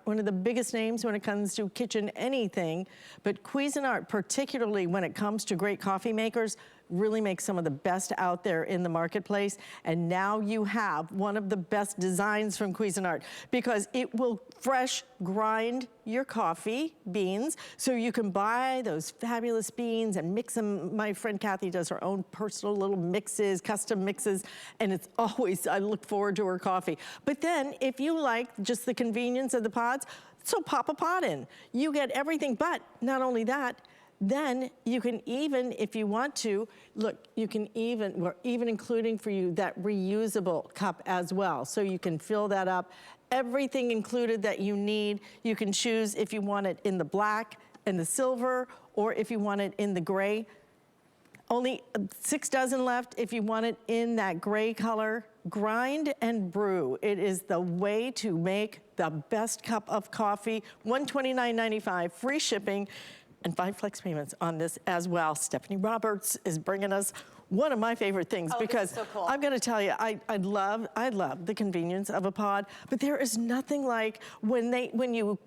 One of the biggest names when it comes to kitchen anything, but Cuisinart, particularly when it comes to great coffee makers, really makes some of the best out there in the marketplace. And now you have one of the best designs from Cuisinart because it will fresh grind your coffee beans, so you can buy those fabulous beans and mix them. My friend Kathy does her own personal little mixes, custom mixes, and it's always, I look forward to her coffee. But then if you like just the convenience of the pods, so pop a pod in. You get everything, but not only that, then you can even, if you want to, look, you can even, we're even including for you that reusable cup as well. So you can fill that up. Everything included that you need. You can choose if you want it in the black and the silver, or if you want it in the gray. Only 6 dozen left if you want it in that gray color. Grind and brew. It is the way to make the best cup of coffee. $129.95, free shipping, and 5 flex payments on this as well. Stephanie Roberts is bringing us one of my favorite things because so cool. I'm gonna tell you, I love the convenience of a pod, but there is nothing like when you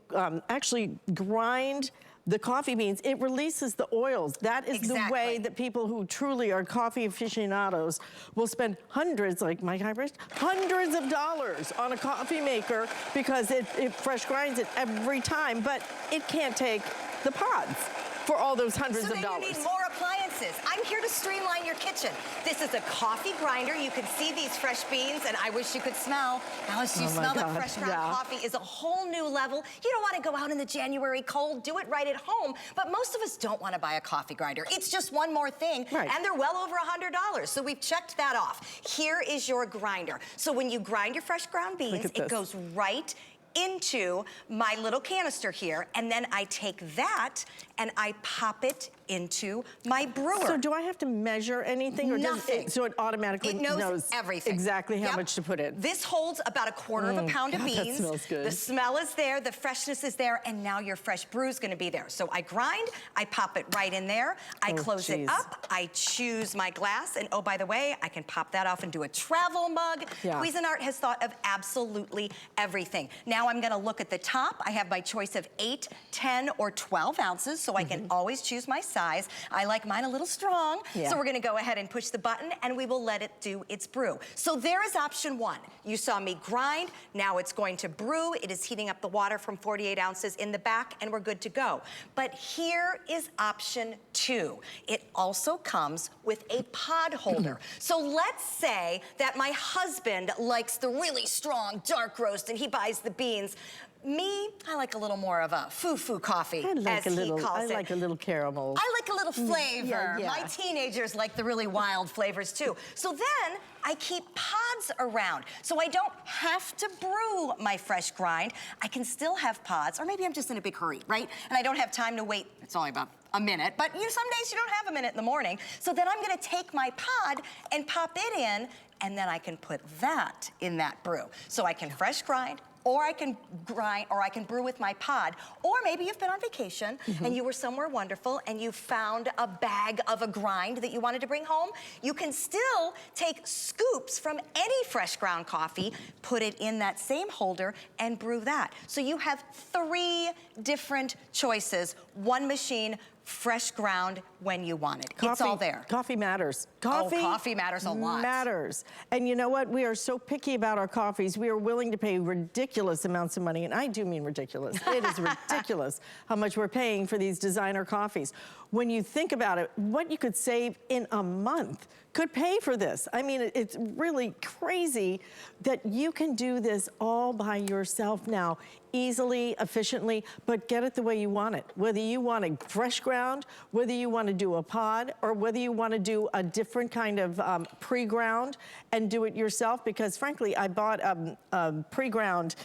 actually grind the coffee beans, it releases the oils. That is the way that people who truly are coffee aficionados will spend hundreds, like my guy, hundreds of dollars on a coffee maker because it fresh grinds it every time, but it can't take the pods for all those hundreds of dollars. You need more appliances. I'm here to streamline your kitchen. This is a coffee grinder. You can see these fresh beans, and I wish you could smell. Alice, you smell that fresh ground coffee is a whole new level. You don't want to go out in the January cold. Do it right at home. But most of us don't want to buy a coffee grinder. It's just one more thing, and they're well over $100. So we've checked that off. Here is your grinder. So when you grind your fresh ground beans, it goes right into my little canister here, and then I take that and I pop it into my brewer. So do I have to measure anything? Or nothing. So it automatically knows everything. Exactly how much to put in. This holds about a quarter of a pound of beans. That smells good. The smell is there, the freshness is there, and now your fresh brew is gonna be there. So I grind, I pop it right in there, I close it up, I choose my glass, and oh, by the way, I can pop that off and do a travel mug. Cuisinart has thought of absolutely everything. Now I'm gonna look at the top. I have my choice of 8, 10, or 12 ounces, so I can always choose my size. I like mine a little strong, so we're gonna go ahead and push the button and we will let it do its brew. So there is option 1. You saw me grind, now it's going to brew. It is heating up the water from 48 ounces in the back and we're good to go. But here is option 2. It also comes with a pod holder. So let's say that my husband likes the really strong dark roast and he buys the beans. Me, I like a little more of a foo-foo coffee, as he calls it. I like a little caramel. I like a little flavor. My teenagers like the really wild flavors too. So then I keep pods around. So I don't have to brew my fresh grind. I can still have pods, or maybe I'm just in a big hurry, right? And I don't have time to wait. It's only about a minute, but some days you don't have a minute in the morning. So then I'm gonna take my pod and pop it in, and then I can put that in that brew. So I can fresh grind, or I can grind, or I can brew with my pod. Or maybe you've been on vacation and you were somewhere wonderful and you found a bag of a grind that you wanted to bring home. You can still take scoops from any fresh ground coffee, put it in that same holder and brew that. So you have 3 different choices, one machine, fresh ground when you want it. It's all there. Coffee matters. Coffee matters a lot. Matters. And you know what? We are so picky about our coffees. We are willing to pay ridiculous amounts of money, and I do mean ridiculous. It is ridiculous how much we're paying for these designer coffees. When you think about it, what you could save in a month could pay for this. I mean, it's really crazy that you can do this all by yourself now, easily, efficiently, but get it the way you want it. Whether you want a fresh ground, whether you want to do a pod, or whether you want to do a different kind of pre-ground and do it yourself, because frankly, I bought a pre-ground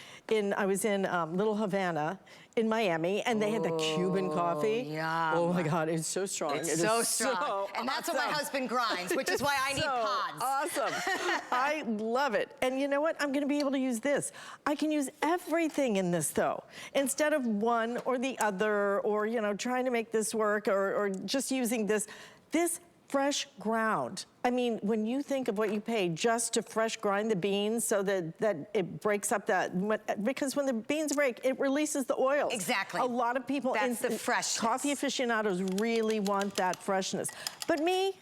I was in Little Havana in Miami, and they had the Cuban coffee. Oh my God, it's so strong. It's so strong. And that's what my husband grinds, which is why I need pods. Awesome. I love it. And you know what? I'm gonna be able to use this. I can use everything in this though. Instead of one or the other, or trying to make this work, or just using this. This fresh ground. I mean, when you think of what you pay just to fresh grind the beans so that it breaks up because when the beans break, it releases the oils. Exactly. A lot of people, that's the freshness. Coffee aficionados really want that freshness. But me,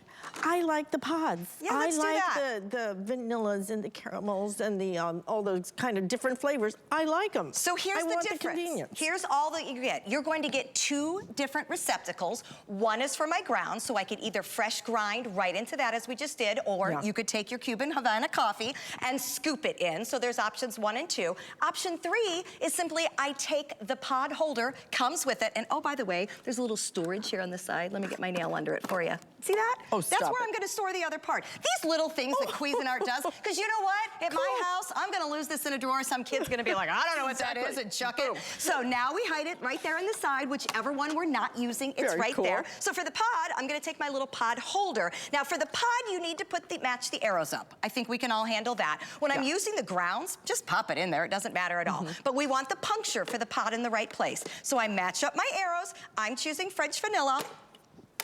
I like the pods. Yeah, let's do that. I like the vanillas and the caramels and the all those kind of different flavors. I like them. So here's the difference. The convenience. Here's all that you get. You're going to get 2 different receptacles. One is for my ground, so I could either fresh grind right into that as we just did, or you could take your Cuban Havana coffee and scoop it in. So there's options 1 and 2. Option 3 is simply I take the pod holder, comes with it, and oh, by the way, there's a little storage here on the side. Let me get my nail under it for you. See that? Oh, That's where I'm gonna store the other part. These little things that Cuisinart does, because you know what? At my house, I'm gonna lose this in a drawer. Some kid's gonna be like, I don't know what that is, and chuck it. So now we hide it right there on the side, whichever one we're not using, it's right there. So for the pod, I'm gonna take my little pod holder. Now for the pod, you need to match the arrows up. I think we can all handle that. When I'm using the grounds, just pop it in there. It doesn't matter at all. But we want the puncture for the pod in the right place. So I match up my arrows. I'm choosing French vanilla.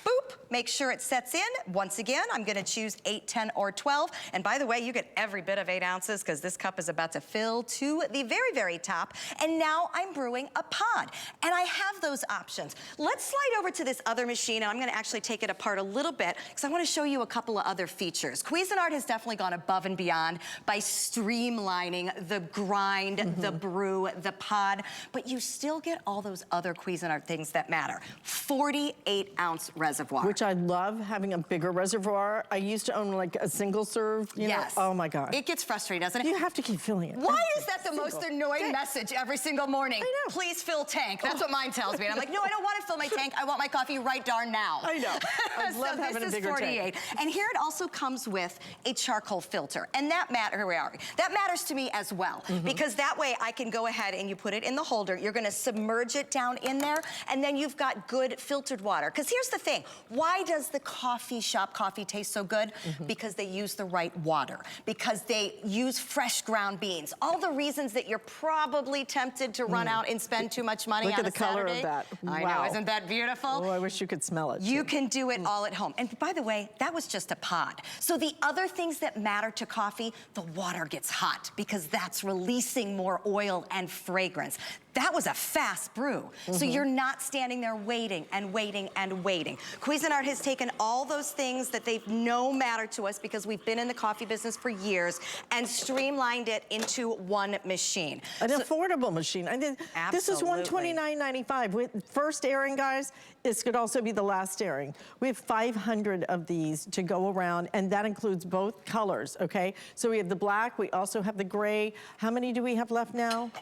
Boop, make sure it sets in. Once again, I'm gonna choose 8, 10, or 12. And by the way, you get every bit of 8 ounces because this cup is about to fill to the very, very top. And now I'm brewing a pod. And I have those options. Let's slide over to this other machine, and I'm gonna actually take it apart a little bit because I wanna show you a couple of other features. Cuisinart has definitely gone above and beyond by streamlining the grind, the brew, the pod, but you still get all those other Cuisinart things that matter. 48-ounce reservoir. Which I love, having a bigger reservoir. I used to own like a single serve, you know? Oh my God. It gets frustrating, doesn't it? You have to keep filling it. Why is that the most annoying message every single morning? I know. Please fill tank. That's what mine tells me. And I'm like, no, I don't want to fill my tank. I want my coffee right darn now. I know. I love having a bigger tank. And here it also comes with a charcoal filter. And that matters to me as well. Because that way I can go ahead and you put it in the holder. You're going to submerge it down in there. And then you've got good filtered water. Because here's the thing. Why does the coffee shop coffee taste so good? Because they use the right water. Because they use fresh ground beans. All the reasons that you're probably tempted to run out and spend too much money on a Saturday. Look at the color of that. I know, isn't that beautiful? Oh, I wish you could smell it. You can do it all at home. And by the way, that was just a pod. So the other things that matter to coffee, the water gets hot because that's releasing more oil and fragrance. That was a fast brew. So you're not standing there waiting and waiting and waiting. Cuisinart has taken all those things that they know matter to us because we've been in the coffee business for years and streamlined it into one machine. An affordable machine. I mean, this is $129.95. With first airing, guys, this could also be the last airing. We have 500 of these to go around, and that includes both colors, okay? So we have the black, we also have the gray. How many do we have left now?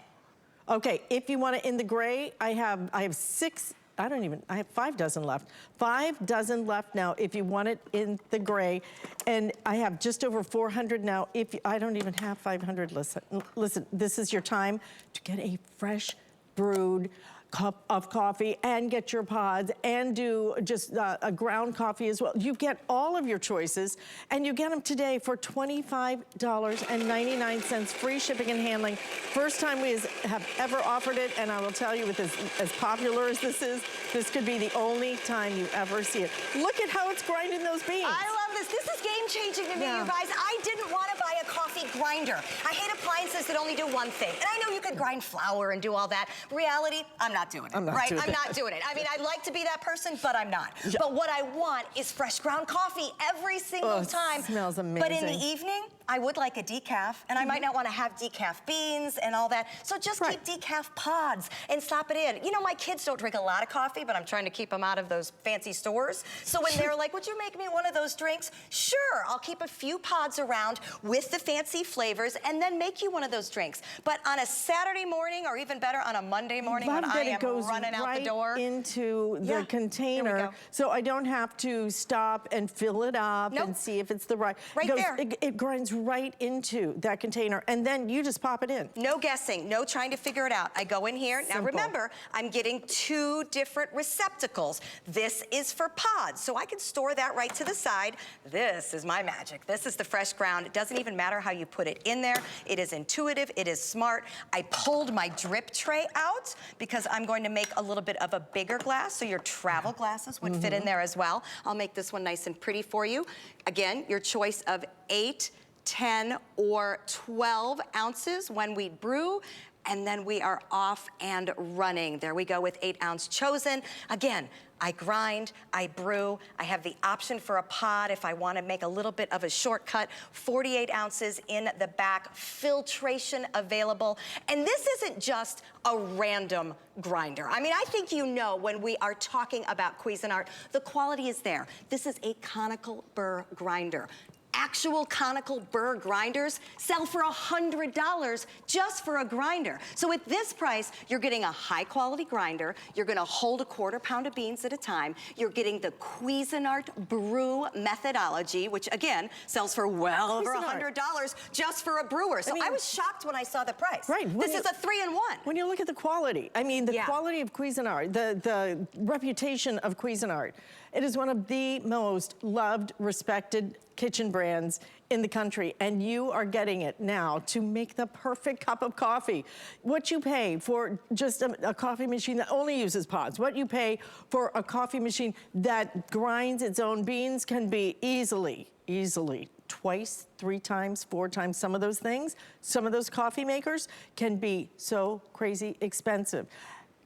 Okay, if you want it in the gray, I have 6, I have 5 dozen left. 5 dozen left now if you want it in the gray. And I have just over 400 now. I don't even have 500, listen, this is your time to get a fresh brewed cup of coffee and get your pods and do just a ground coffee as well. You get all of your choices and you get them today for $25.99, free shipping and handling. First time we have ever offered it, and I will tell you, with as popular as this is, this could be the only time you ever see it. Look at how it's grinding those beans. I love this. This is game-changing to me, you guys. I didn't want to buy a coffee grinder. I hate appliances that only do one thing. And I know you could grind flour and do all that. Reality, I'm not doing it. I'm not doing it. I mean, I'd like to be that person, but I'm not. Yeah. But what I want is fresh ground coffee every single time. It smells amazing. But in the evening, I would like a decaf, and I might not want to have decaf beans and all that. So just keep decaf pods and slap it in. You know, my kids don't drink a lot of coffee, but I'm trying to keep them out of those fancy stores. So when they're like, would you make me one of those drinks? Sure, I'll keep a few pods around with the fancy flavors and then make you one of those drinks. But on a Saturday morning, or even better, on a Monday morning when I am running out the door. Into the container, so I don't have to stop and fill it up and see if it's the right. Right there. It grinds right into that container, and then you just pop it in. No guessing, no trying to figure it out. I go in here. Simple. Now remember, I'm getting 2 different receptacles. This is for pods, so I can store that right to the side. This is my magic. This is the fresh ground. It doesn't even matter how you put it in there. It is intuitive, it is smart. I pulled my drip tray out because I'm going to make a little bit of a bigger glass, so your travel glasses would fit in there as well. I'll make this one nice and pretty for you. Again, your choice of 8, 10, or 12 ounces when we brew, and then we are off and running. There we go with 8 ounce chosen. Again, I grind, I brew, I have the option for a pod if I want to make a little bit of a shortcut. 48 ounces in the back, filtration available. And this isn't just a random grinder. I mean, I think you know when we are talking about Cuisinart, the quality is there. This is a conical burr grinder. Actual conical burr grinders sell for $100 just for a grinder. So at this price, you're getting a high quality grinder. You're gonna hold a 1/4 pound of beans at a time. You're getting the Cuisinart brew methodology, which again, sells for well over $100 just for a brewer. So I was shocked when I saw the price. Right. This is a 3-in-1. When you look at the quality, I mean, the quality of Cuisinart, the reputation of Cuisinart, it is one of the most loved, respected kitchen brands in the country, and you are getting it now to make the perfect cup of coffee. What you pay for just a coffee machine that only uses pods, what you pay for a coffee machine that grinds its own beans can be easily 2x, 3x, 4x some of those things. Some of those coffee makers can be so crazy expensive.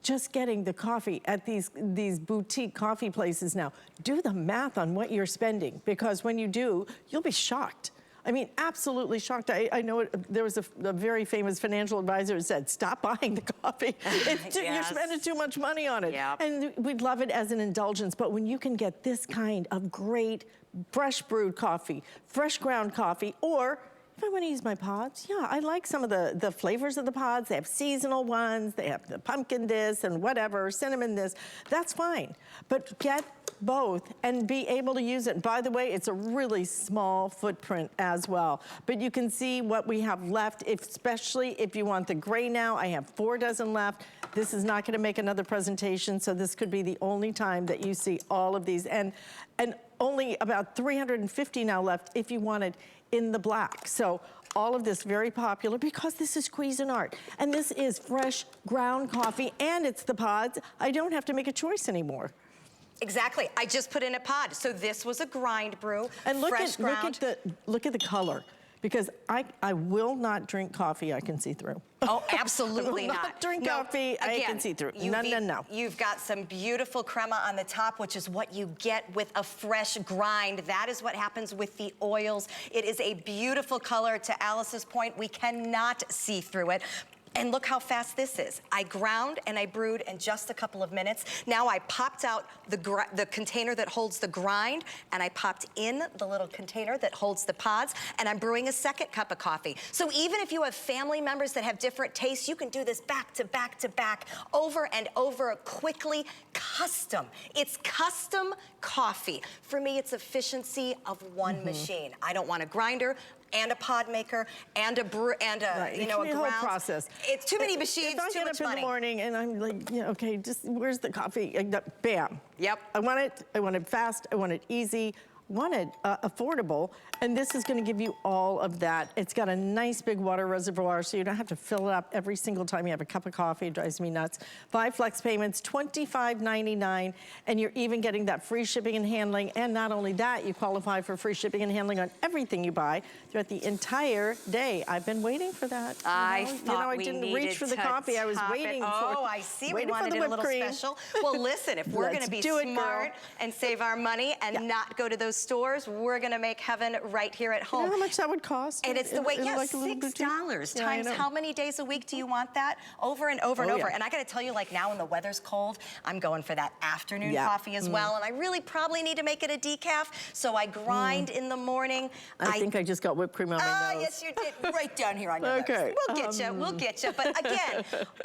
Just getting the coffee at these boutique coffee places now, do the math on what you're spending, because when you do, you'll be shocked. I mean, absolutely shocked. I know there was a very famous financial advisor who said, stop buying the coffee. You're spending too much money on it. Yep. And we'd love it as an indulgence, but when you can get this kind of great fresh brewed coffee, fresh ground coffee, or if I want to use my pods, yeah, I like some of the flavors of the pods. They have seasonal ones, they have the pumpkin this and whatever, cinnamon this, that's fine. But get both and be able to use it. By the way, it's a really small footprint as well. But you can see what we have left, especially if you want the gray now. I have 4 dozen left. This is not gonna make another presentation, so this could be the only time that you see all of these. And only about 350 now left if you wanted in the black. So all of this very popular because this is Cuisinart. And this is fresh ground coffee and it's the pods. I don't have to make a choice anymore. Exactly, I just put in a pod. So this was a grind brew, and look fresh ground. Look at the color. Because I will not drink coffee I can see through. Oh, absolutely not. I will not drink coffee I can see through. No. You've got some beautiful crema on the top, which is what you get with a fresh grind. That is what happens with the oils. It is a beautiful color. To Alice's point, we cannot see through it. And look how fast this is. I ground and I brewed in just a couple of minutes. Now I popped out the container that holds the grind, and I popped in the little container that holds the pods, and I'm brewing a second cup of coffee. So even if you have family members that have different tastes, you can do this back to back to back, over and over quickly. Custom. It's custom coffee. For me, it's efficiency of one machine. I don't want a grinder and a pod maker and a brew and a a ground whole process. It's too many machines, too much money. If I get up in the morning and I'm like, okay, just where's the coffee? Bam. Yep. I want it fast. I want it easy. I want it affordable. And this is going to give you all of that. It's got a nice big water reservoir, so you don't have to fill it up every single time you have a cup of coffee. It drives me nuts. 5 flex payments, $25.99, and you're even getting that free shipping and handling. And not only that, you qualify for free shipping and handling on everything you buy throughout the entire day. I've been waiting for that. I thought we didn't reach for the coffee. I was waiting for. Oh, I see. We wanted it a little special. Well, listen, if we're going to be smart and save our money and not go to those stores, we're going to make heaven right here at home. You know how much that would cost? And it's the way, yes, $6 times how many days a week do you want that? Over and over and over. And I got to tell you, like now when the weather's cold, I'm going for that afternoon coffee as well. And I really probably need to make it a decaf. So I grind in the morning. I think I just got whipped cream on my nose. Yes, you did. Right down here on your nose. We'll get you. We'll get you. But again,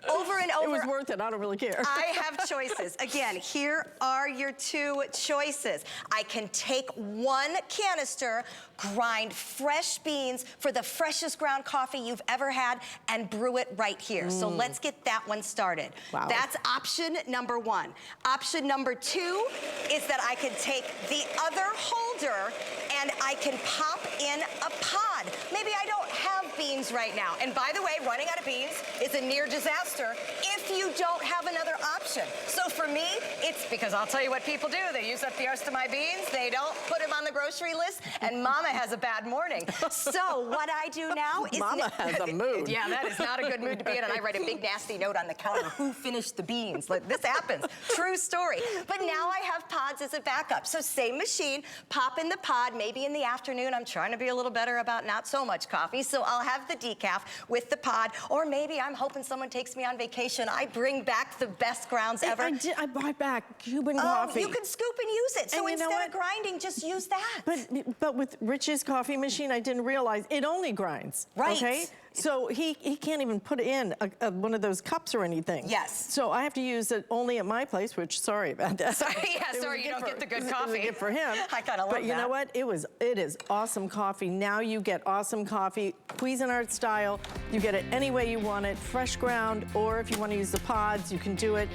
over and over. It was worth it. I don't really care. I have choices. Again, here are your 2 choices. I can take 1 canister, grind fresh beans for the freshest ground coffee you've ever had, and brew it right here. So let's get that one started. Wow. That's option number 1. Option number 2 is that I can take the other holder and I can pop in a pod. Maybe I don't have beans right now. And by the way, running out of beans is a near disaster if you don't have another option. So for me, it's because I'll tell you what people do. They use up the rest of my beans. They don't put them on the grocery list, and Mama has a bad morning. So what I do now is... Mama has a mood. Yeah, that is not a good mood to be in, and I write a big nasty note on the counter. Who finished the beans? Like, this happens. True story. But now I have pods as a backup. So same machine, pop in the pod. Maybe in the afternoon, I'm trying to be a little better about not so much coffee, so I'll have the decaf with the pod. Or maybe I'm hoping someone takes me on vacation. I bring back the best grounds ever. I bought back Cuban coffee. You can scoop and use it. So And you know instead of what? grinding, just use that. But with Rich's coffee machine, I didn't realize it only grinds. Right. Okay? So he can't even put in one of those cups or anything. Yes. So I have to use it only at my place, which, sorry about that. Sorry, yeah, It was sorry a you don't gift get the good It was coffee. a gift for him. I kinda love But you that. know what? It is awesome coffee. Now you get awesome coffee, Cuisinart style. You get it any way you want it, fresh ground, or if you want to use the pods, you can do it.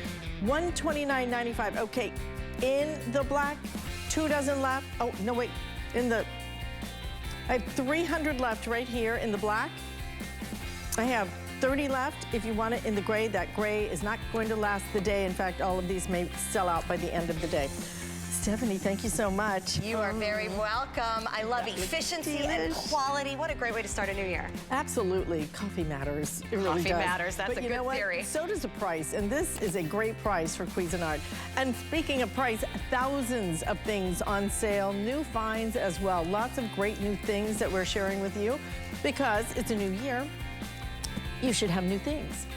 $129.95. Okay, in the black, 2 dozen left. Oh, no, wait. I have 300 left right here in the black. I have 30 left if you want it in the gray. That gray is not going to last the day. In fact, all of these may sell out by the end of the day. Stephanie, thank you so much. You are very welcome. I love efficiency and quality. What a great way to start a new year. Absolutely. Coffee matters. It really Coffee does. matters. That's but a you know good what? theory. So does the price. And this is a great price for Cuisinart. And speaking of price, thousands of things on sale, new finds as well. Lots of great new things that we're sharing with you because it's a new year. You should have new things.